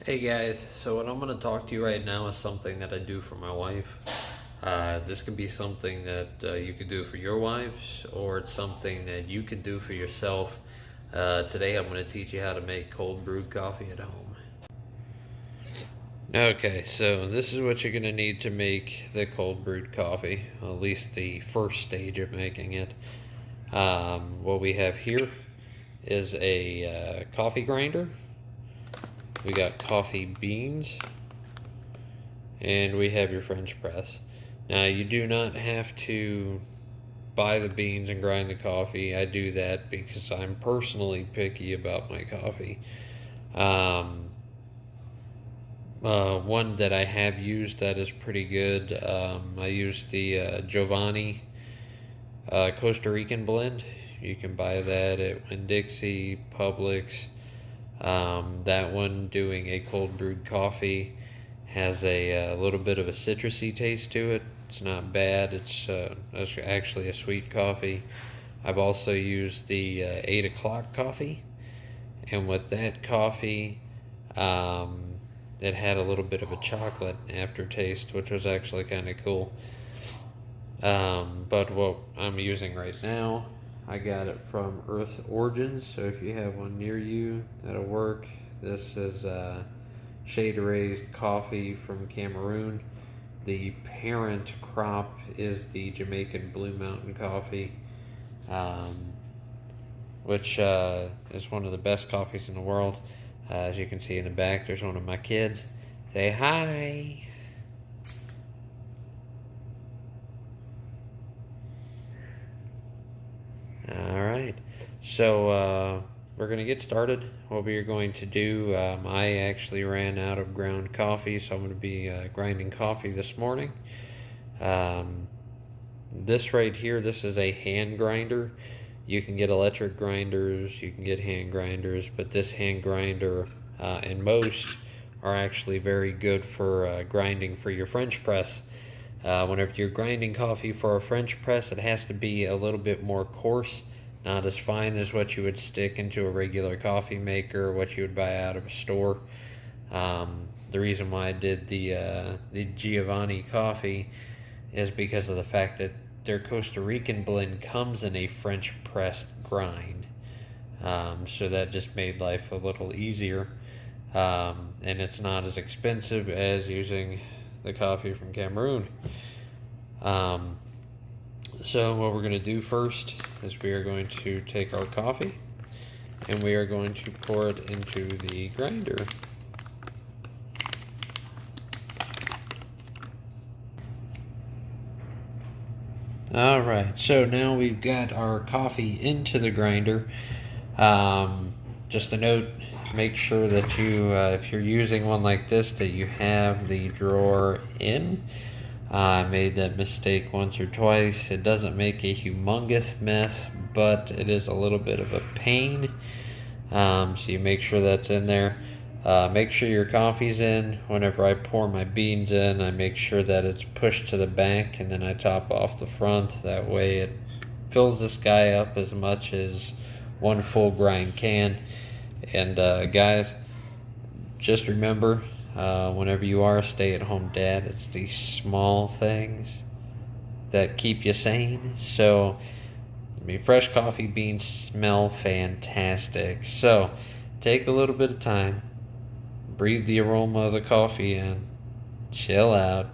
Hey guys, so what I'm going to talk to you right now is something that I do for my wife. This could be something that you could do for your wives, or it's something that you can do for yourself. Today I'm going to teach you how to make cold brewed coffee at home. Okay, so this is what you're going to need to make the cold brewed coffee, at least the first stage of making it. What we have here is a coffee grinder. We got coffee beans, and we have your French press. Now, you do not have to buy the beans and grind the coffee. I do that because I'm personally picky about my coffee. One that I have used that is pretty good, I used the Giovanni Costa Rican blend. You can buy that at Winn-Dixie, Publix. That one, doing a cold brewed coffee, has a little bit of a citrusy taste to it. It's not bad. It's actually a sweet coffee. I've also used the 8 o'clock coffee, and with that coffee, it had a little bit of a chocolate aftertaste, which was actually kind of cool. But what I'm using right now, I got it from Earth Origins, so if you have one near you, that'll work. This is shade raised coffee from Cameroon. The parent crop is the Jamaican Blue Mountain coffee, which is one of the best coffees in the world. As you can see in the back, there's one of my kids. Say hi. Alright, so we're going to get started. What we are going to do, I actually ran out of ground coffee, so I'm going to be grinding coffee this morning. This right here, this is a hand grinder. You can get electric grinders, you can get hand grinders, but this hand grinder and most are actually very good for grinding for your French press. Whenever you're grinding coffee for a French press, it has to be a little bit more coarse, not as fine as what you would stick into a regular coffee maker, what you would buy out of a store. The reason why I did the Giovanni coffee is because of the fact that their Costa Rican blend comes in a French pressed grind. So that just made life a little easier. And it's not as expensive as using the coffee from Cameroon. So what we're going to do first is we are going to take our coffee and we are going to pour it into the grinder. Alright, so now we've got our coffee into the grinder. Just a note, make sure that you, if you're using one like this, that you have the drawer in. I made that mistake once or twice. It doesn't make a humongous mess, but it is a little bit of a pain. So you make sure that's in there. Make sure your coffee's in. Whenever I pour my beans in, I make sure that it's pushed to the back, and then I top off the front. That way it fills this guy up as much as one full grind can. And guys, just remember, whenever you are a stay-at-home dad, it's these small things that keep you sane. So, I mean, fresh coffee beans smell fantastic. So, take a little bit of time, breathe the aroma of the coffee in, chill out,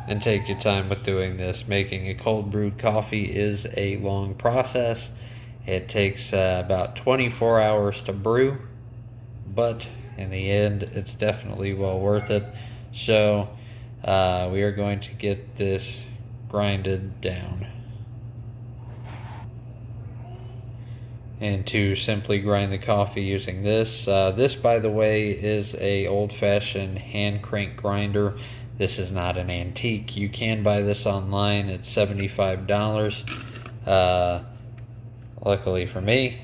and take your time with doing this. Making a cold brewed coffee is a long process. It takes about 24 hours to brew, but in the end, it's definitely well worth it. So we are going to get this grinded down. And to simply grind the coffee using this, this, by the way, is a old-fashioned hand crank grinder. This is not an antique. You can buy this online at $75. Luckily for me,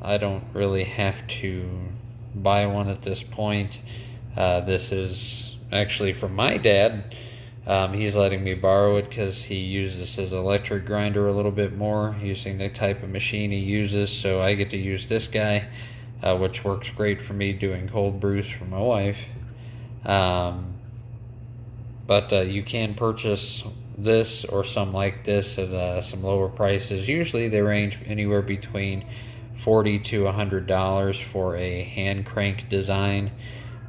I don't really have to buy one at this point. This is actually from my dad. He's letting me borrow it because he uses his electric grinder a little bit more, using the type of machine he uses, so I get to use this guy. which works great for me doing cold brews for my wife. But you can purchase this or some like this at some lower prices. Usually they range anywhere between $40 to $100 for a hand crank design.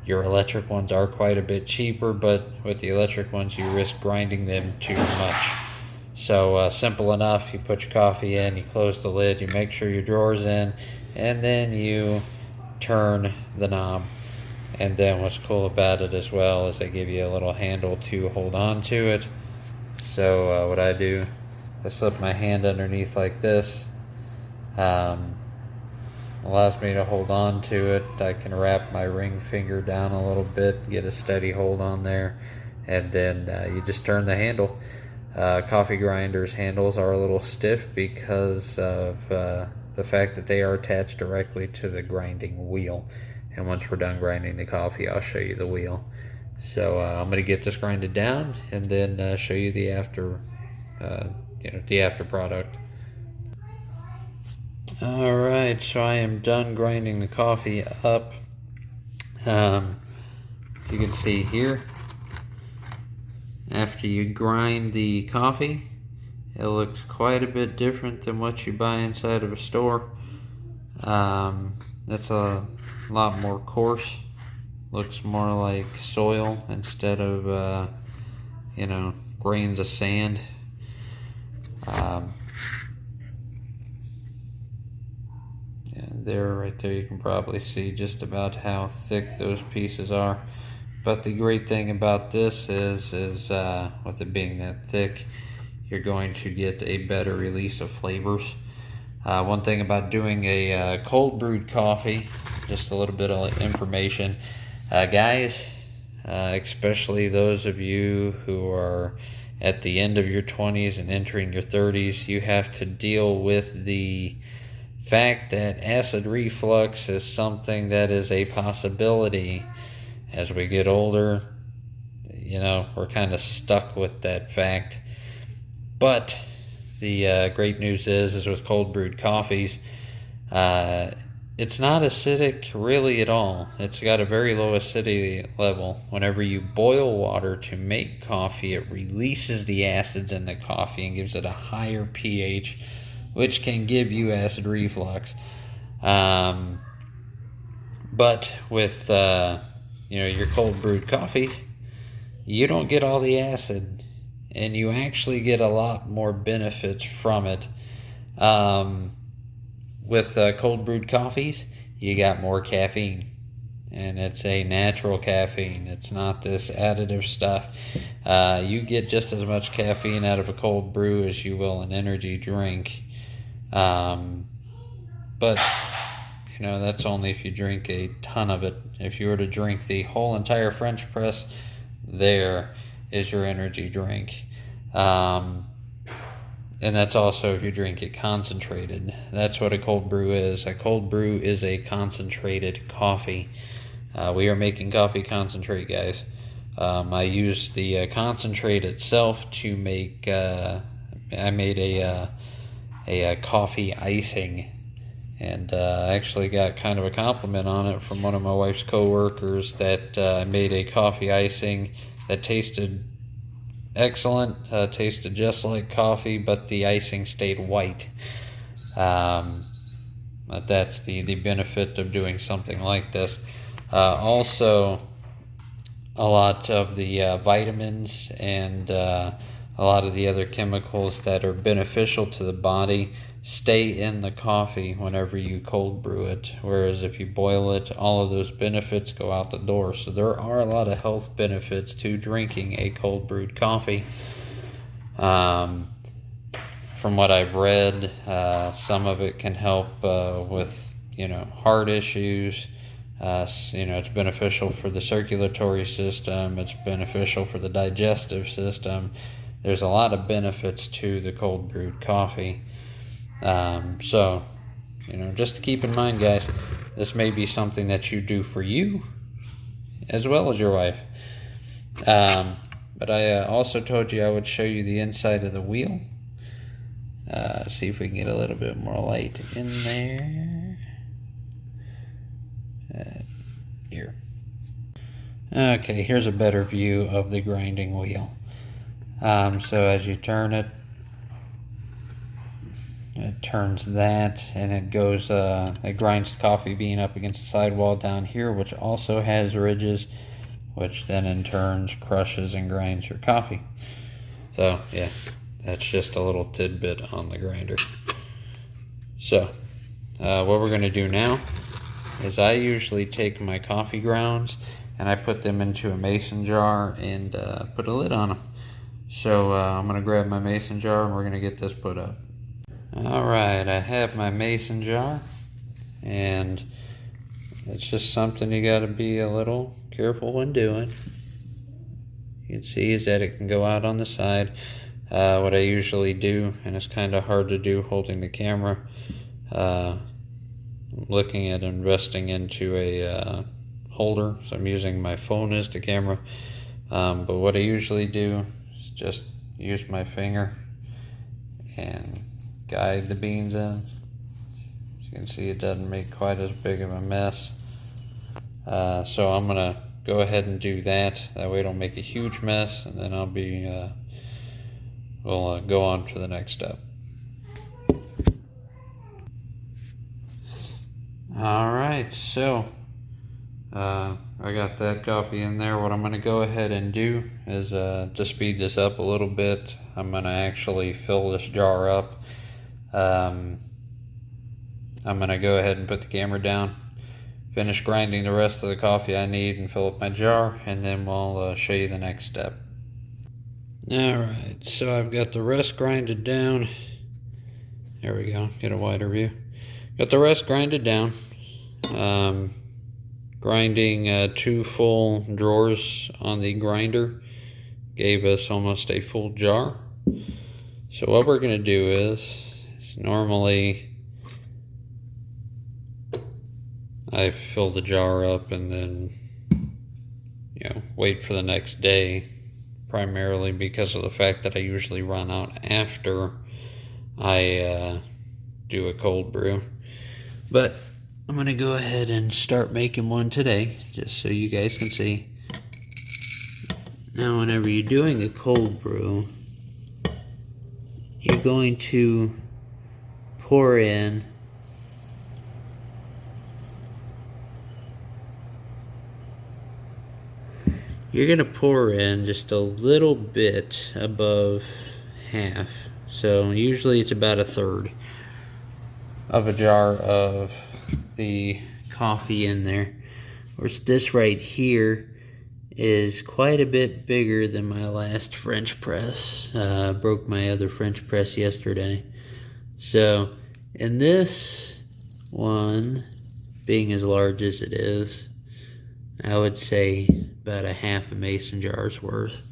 Your electric ones are quite a bit cheaper, but with the electric ones you risk grinding them too much. So simple enough, you put your coffee in, you close the lid, you make sure your drawer's in, and then you turn the knob. And then what's cool about it as well is they give you a little handle to hold on to it. So what I do, I slip my hand underneath like this. Allows me to hold on to it. I can wrap my ring finger down a little bit, get a steady hold on there, and then you just turn the handle. Coffee grinders handles are a little stiff because of the fact that they are attached directly to the grinding wheel. And once we're done grinding the coffee, I'll show you the wheel. So I'm going to get this grinded down and then show you the after product. All right, so I am done grinding the coffee up. You can see here, after you grind the coffee, it looks quite a bit different than what you buy inside of a store. That's a lot more coarse. Looks more like soil instead of grains of sand. There, right there, you can probably see just about how thick those pieces are. But the great thing about this is with it being that thick, you're going to get a better release of flavors. One thing about doing a cold brewed coffee, just a little bit of information. Guys, especially those of you who are at the end of your 20s and entering your 30s, you have to deal with the fact that acid reflux is something that is a possibility. As we get older, we're kind of stuck with that fact. But the great news is with cold brewed coffees, it's not acidic really at all. It's got a very low acidity level. Whenever you boil water to make coffee, it releases the acids in the coffee and gives it a higher pH, which can give you acid reflux. But with your cold brewed coffees, you don't get all the acid, and you actually get a lot more benefits from it. With cold brewed coffees, you got more caffeine, and it's a natural caffeine. It's not this additive stuff. You get just as much caffeine out of a cold brew as you will an energy drink. But that's only if you drink a ton of it. If you were to drink the whole entire French press, there is your energy drink. And that's also if you drink it concentrated. That's what a cold brew is. A cold brew is a concentrated coffee. We are making coffee concentrate, guys. I used the concentrate itself to make, I made a coffee icing, and I actually got kind of a compliment on it from one of my wife's co-workers that I made a coffee icing that tasted excellent, tasted just like coffee, but the icing stayed white. But that's the benefit of doing something like this. Also, a lot of the vitamins and a lot of the other chemicals that are beneficial to the body stay in the coffee whenever you cold brew it, whereas if you boil it, all of those benefits go out the door. So there are a lot of health benefits to drinking a cold brewed coffee. From what I've read, some of it can help with heart issues. It's beneficial for the circulatory system. It's beneficial for the digestive system. There's a lot of benefits to the cold brewed coffee. So, just to keep in mind, guys, this may be something that you do for you as well as your wife. But I also told you I would show you the inside of the wheel. See if we can get a little bit more light in there. here. Okay, here's a better view of the grinding wheel. So as you turn it, it turns that, and it goes, it grinds the coffee bean up against the sidewall down here, which also has ridges, which then in turn crushes and grinds your coffee. So yeah, that's just a little tidbit on the grinder. So what we're going to do now is I usually take my coffee grounds and I put them into a mason jar and put a lid on them. So I'm going to grab my mason jar and we're going to get this put up. Alright, I have my mason jar, and it's just something you got to be a little careful when doing. You can see is that it can go out on the side. What I usually do, and it's kind of hard to do holding the camera, I'm looking at investing into a holder, so I'm using my phone as the camera. But what I usually do is just use my finger and guide the beans in. As you can see, it doesn't make quite as big of a mess. So I'm gonna go ahead and do that. That way, it don't make a huge mess, and then I'll be we'll go on to the next step. All right, so I got that coffee in there. What I'm gonna go ahead and do is to speed this up a little bit, I'm gonna actually fill this jar up. I'm going to go ahead and put the camera down, finish grinding the rest of the coffee I need, and fill up my jar, and then we'll show you the next step. Alright, so I've got the rest grinded down. There we go, get a wider view. Got the rest grinded down. Grinding 2 full drawers on the grinder gave us almost a full jar. So what we're going to do is normally I fill the jar up and then wait for the next day, primarily because of the fact that I usually run out after I do a cold brew. But I'm going to go ahead and start making one today, just so you guys can see. Now whenever you're doing a cold brew, you're going to pour in just a little bit above half. So usually it's about 1/3 of a jar of the coffee in there. Whereas this right here is quite a bit bigger than my last French press. Broke my other French press yesterday. So in this one, being as large as it is, I would say about 1/2 a mason jar's worth.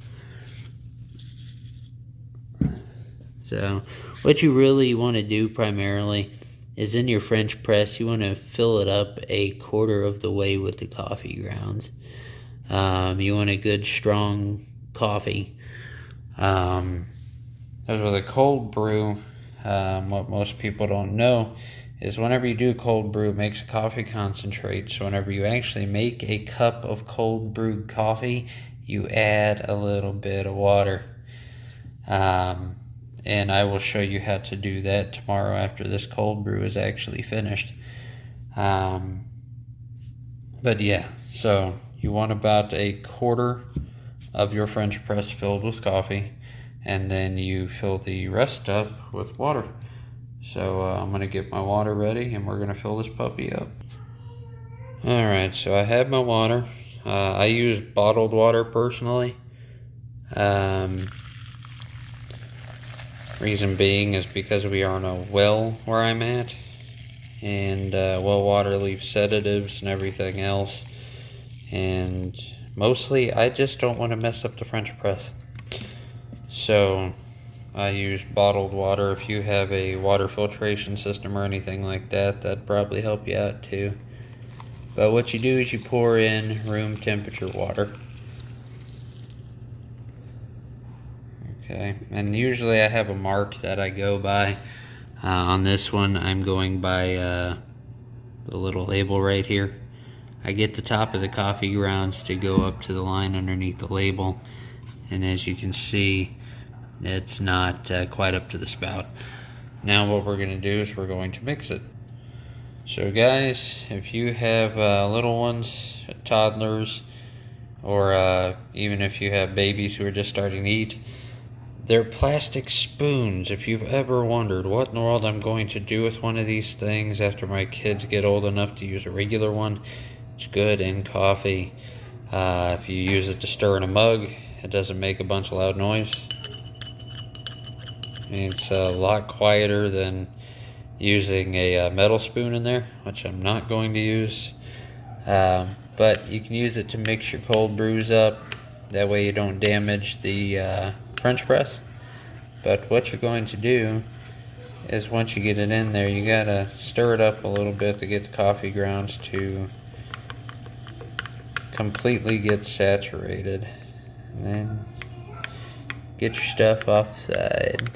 So what you really want to do primarily is in your French press, you want to fill it up 1/4 of the way with the coffee grounds. You want a good strong coffee. As with a cold brew, what most people don't know is whenever you do cold brew, it makes a coffee concentrate. So whenever you actually make a cup of cold brewed coffee, you add a little bit of water. And I will show you how to do that tomorrow after this cold brew is actually finished. But yeah, so you want about 1/4 of your French press filled with coffee, and then you fill the rest up with water. So I'm going to get my water ready, and we're going to fill this puppy up. Alright, so I have my water. I use bottled water personally. Reason being is because we are on a well where I'm at, and well water leaves sedatives and everything else, and mostly I just don't want to mess up the French press. So I use bottled water. If you have a water filtration system or anything like that, that'd probably help you out too. But what you do is you pour in room temperature water. Okay, and usually I have a mark that I go by. On this one, I'm going by the little label right here. I get the top of the coffee grounds to go up to the line underneath the label, and as you can see, it's not quite up to the spout. Now what we're going to do is we're going to mix it. So guys, if you have little ones, toddlers, or even if you have babies who are just starting to eat, they're plastic spoons. If you've ever wondered what in the world I'm going to do with one of these things after my kids get old enough to use a regular one, it's good in coffee. If you use it to stir in a mug, it doesn't make a bunch of loud noise. It's a lot quieter than using a metal spoon in there, which I'm not going to use. But you can use it to mix your cold brews up. That way you don't damage the French press. But what you're going to do is once you get it in there, you gotta stir it up a little bit to get the coffee grounds to completely get saturated. And then get your stuff off the side.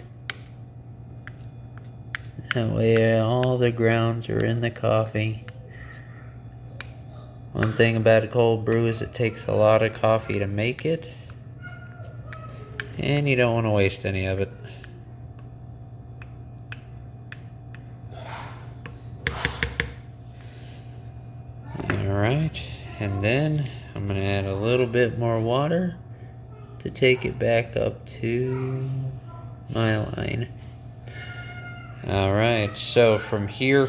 That way all the grounds are in the coffee. One thing about a cold brew is it takes a lot of coffee to make it, and you don't want to waste any of it. Alright, and then I'm going to add a little bit more water to take it back up to my line. Alright, so from here,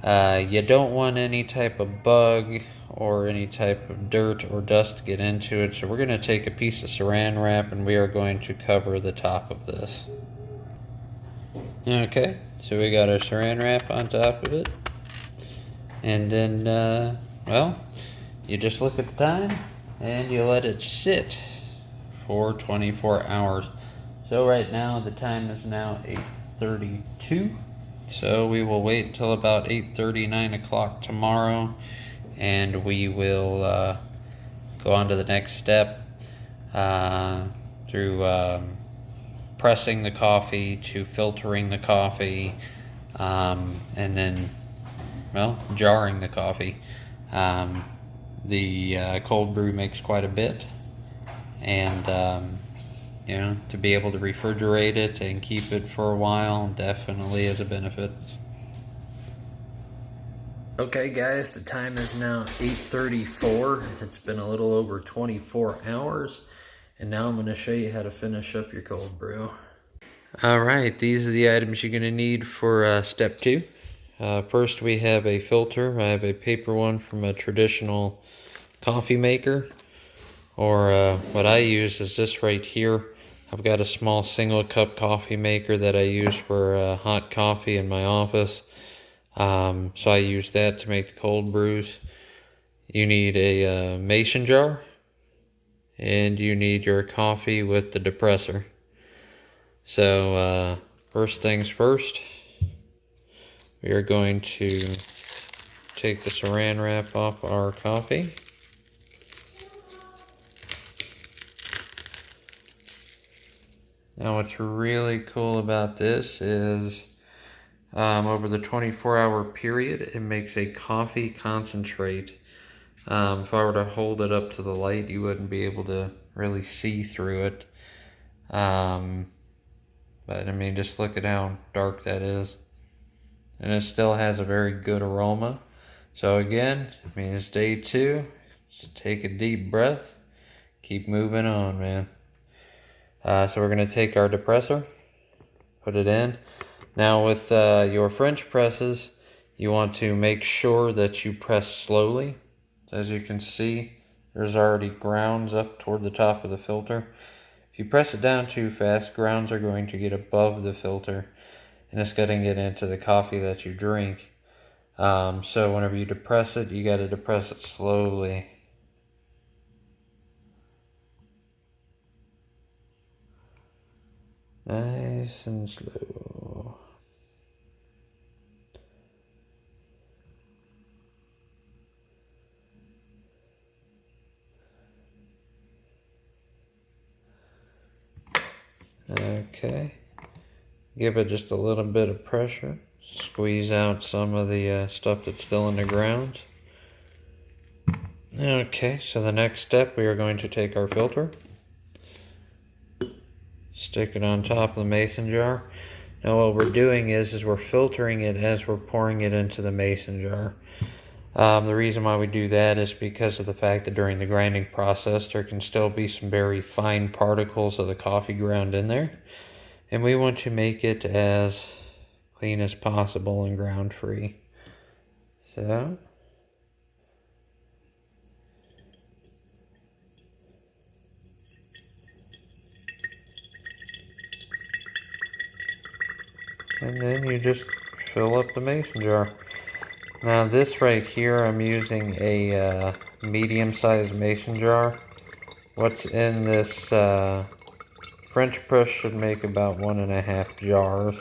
you don't want any type of bug or any type of dirt or dust to get into it, so we're going to take a piece of saran wrap and we are going to cover the top of this. Okay, so we got our saran wrap on top of it, and then, well, you just look at the time and you let it sit for 24 hours. So right now the time is now 8:32. So we will wait until about 8:30, 9 o'clock tomorrow, and we will go on to the next step through pressing the coffee to filtering the coffee, and then, well, jarring the coffee. The cold brew makes quite a bit, and you know, to be able to refrigerate it and keep it for a while definitely is a benefit. Okay guys, the time is now 8:34. It's been a little over 24 hours, and now I'm going to show you how to finish up your cold brew. Alright, these are the items you're going to need for step 2. First we have a filter. I have a paper one from a traditional coffee maker, or what I use is this right here. I've got a small single cup coffee maker that I use for hot coffee in my office. So I use that to make the cold brews. You need a mason jar, and you need your coffee with the depressor. So first things first, we are going to take the saran wrap off our coffee. Now what's really cool about this is over the 24-hour period, it makes a coffee concentrate. If I were to hold it up to the light, you wouldn't be able to really see through it. But I mean, just look at how dark that is. And it still has a very good aroma. So again, I mean, it's day 2. Just take a deep breath. Keep moving on, man. So we're going to take our depressor, put it in. Now with your French presses, you want to make sure that you press slowly. As you can see, there's already grounds up toward the top of the filter. If you press it down too fast, grounds are going to get above the filter, and it's going to get into the coffee that you drink. So whenever you depress it, you got to depress it slowly. Nice and slow. Okay. Give it just a little bit of pressure. Squeeze out some of the stuff that's still in the ground. Okay, so the next step, we are going to take our filter, stick it on top of the mason jar. Now what we're doing is we're filtering it as we're pouring it into the mason jar. The reason why we do that is because of the fact that during the grinding process there can still be some very fine particles of the coffee ground in there, and we want to make it as clean as possible and ground free. So and then you just fill up the mason jar. Now this right here, I'm using a medium-sized mason jar. What's in this French press should make about 1.5 jars.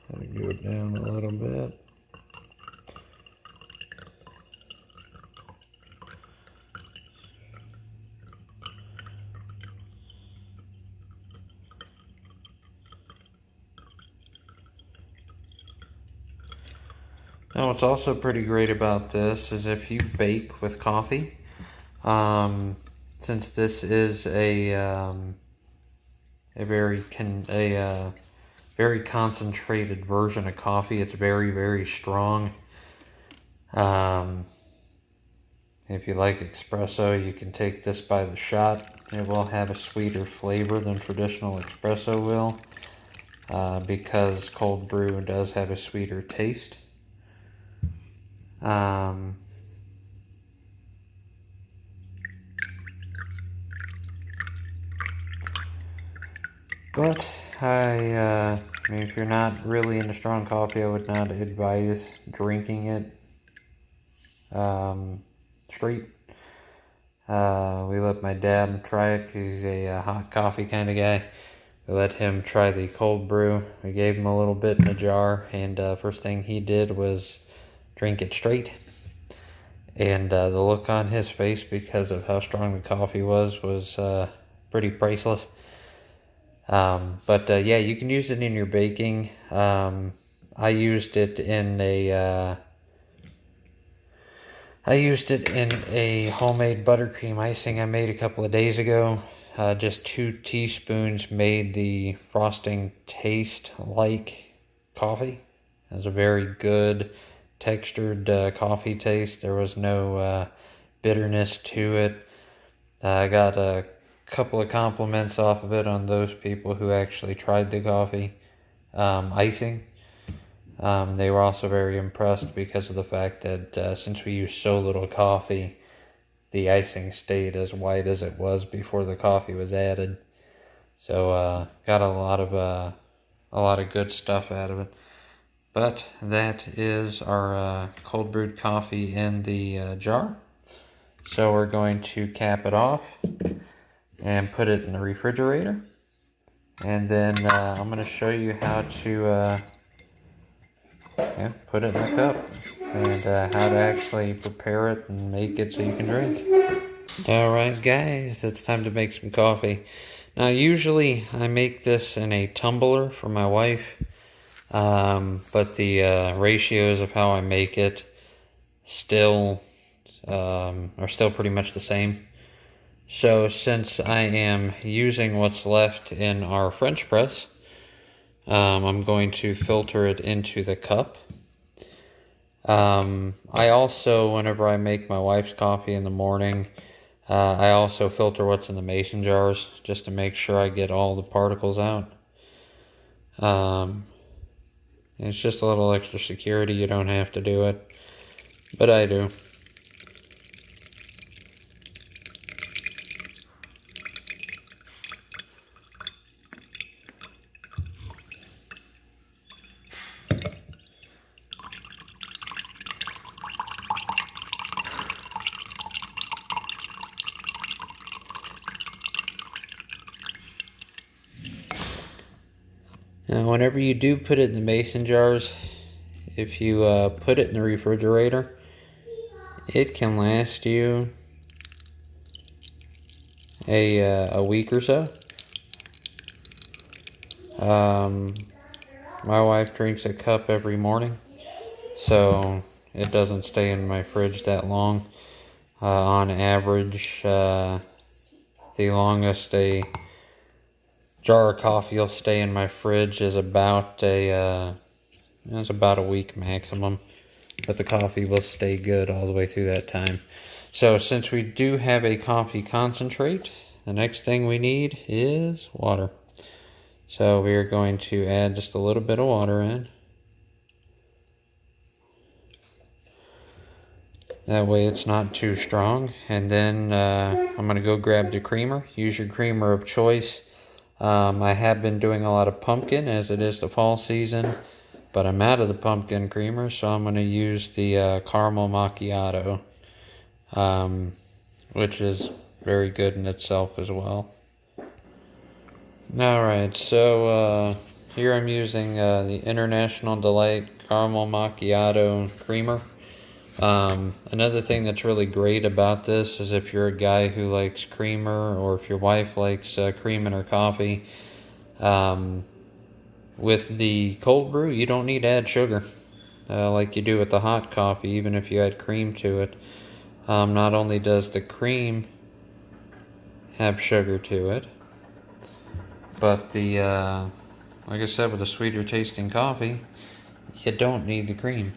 Let me go down a little bit. Now what's also pretty great about this is if you bake with coffee, since this is a very concentrated version of coffee, it's very strong. If you like espresso, you can take this by the shot. It will have a sweeter flavor than traditional espresso will, because cold brew does have a sweeter taste. But I mean, if you're not really into strong coffee, I would not advise drinking it straight. We let my dad try it because he's a hot coffee kind of guy. We let him try the cold brew. We gave him a little bit in a jar, and first thing he did was drink it straight. And the look on his face, because of how strong the coffee was pretty priceless. But yeah, you can use it in your baking. I used it in a homemade buttercream icing I made a couple of days ago. Just 2 teaspoons made the frosting taste like coffee. It was a very good textured coffee taste. There was no bitterness to it. I got a couple of compliments off of it on those people who actually tried the coffee icing. They were also very impressed because of the fact that since we used so little coffee, the icing stayed as white as it was before the coffee was added. So got a lot of good stuff out of it. But that is our cold brewed coffee in the jar. So we're going to cap it off and put it in the refrigerator. And then I'm going to show you how to put it in the cup and how to actually prepare it and make it so you can drink. Alright guys, it's time to make some coffee. Now usually I make this in a tumbler for my wife, but the ratios of how I make it still are still pretty much the same. So since I am using what's left in our French press, I'm going to filter it into the cup. I also, whenever I make my wife's coffee in the morning, I also filter what's in the mason jars just to make sure I get all the particles out. It's just a little extra security. You don't have to do it, but I do. Now, whenever you do put it in the mason jars, if you put it in the refrigerator, it can last you a week or so. My wife drinks a cup every morning, so it doesn't stay in my fridge that long. On average, the longest a jar of coffee will stay in my fridge is about a week maximum, but the coffee will stay good all the way through that time. So since we do have a coffee concentrate, the next thing we need is water. So we are going to add just a little bit of water in. That way it's not too strong. And then I'm going to go grab the creamer. Use your creamer of choice. I have been doing a lot of pumpkin as it is the fall season, but I'm out of the pumpkin creamer, so I'm going to use the caramel macchiato, which is very good in itself as well. Alright, so here I'm using the International Delight Caramel Macchiato Creamer. Another thing that's really great about this is if you're a guy who likes creamer, or if your wife likes cream in her coffee, with the cold brew you don't need to add sugar like you do with the hot coffee, even if you add cream to it. Not only does the cream have sugar to it, but the like I said, with a sweeter tasting coffee, you don't need the cream.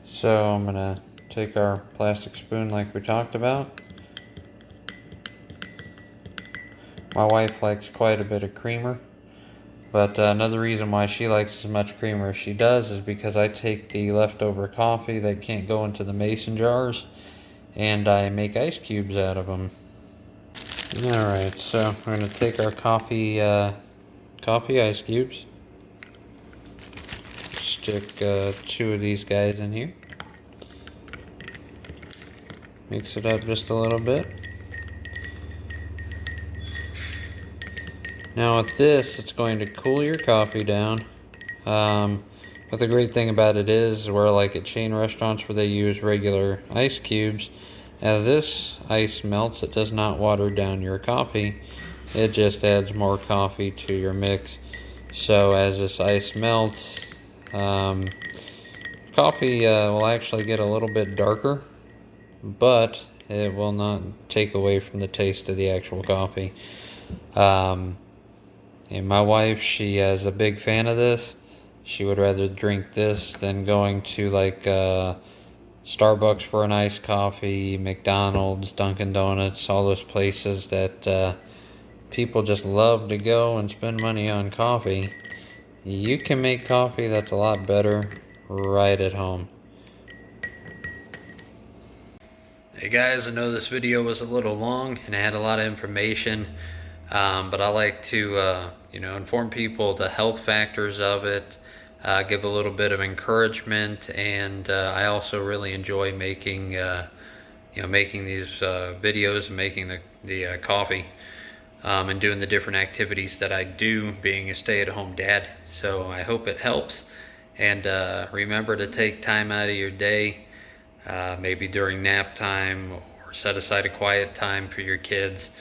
So I'm gonna take our plastic spoon like we talked about. My wife likes quite a bit of creamer, but another reason why she likes as much creamer as she does is because I take the leftover coffee that can't go into the mason jars and I make ice cubes out of them. Alright, so we're going to take our coffee ice cubes, stick 2 of these guys in here, mix it up just a little bit. Now with this, it's going to cool your coffee down, but the great thing about it is, where like at chain restaurants where they use regular ice cubes, as this ice melts, it does not water down your coffee. It just adds more coffee to your mix. So as this ice melts, coffee will actually get a little bit darker, but it will not take away from the taste of the actual coffee. And my wife, she is a big fan of this. She would rather drink this than going to like Starbucks for an iced coffee, McDonald's, Dunkin' Donuts, all those places that people just love to go and spend money on coffee. You can make coffee that's a lot better right at home. Hey guys, I know this video was a little long and it had a lot of information, but I like to inform people the health factors of it, give a little bit of encouragement, and I also really enjoy making making these videos and making the coffee, and doing the different activities that I do, being a stay-at-home dad. So I hope it helps, and remember to take time out of your day, maybe during nap time, or set aside a quiet time for your kids,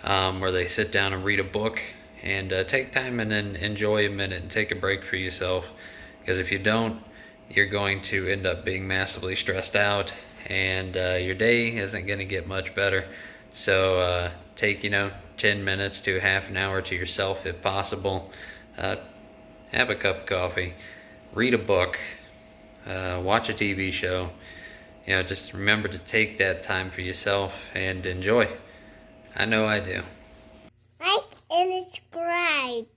where they sit down and read a book, and take time and then enjoy a minute and take a break for yourself. Because if you don't, you're going to end up being massively stressed out, and your day isn't going to get much better. So take 10 minutes to half an hour to yourself if possible. Have a cup of coffee, read a book, watch a TV show. Just remember to take that time for yourself and enjoy. I know I do. Like and subscribe.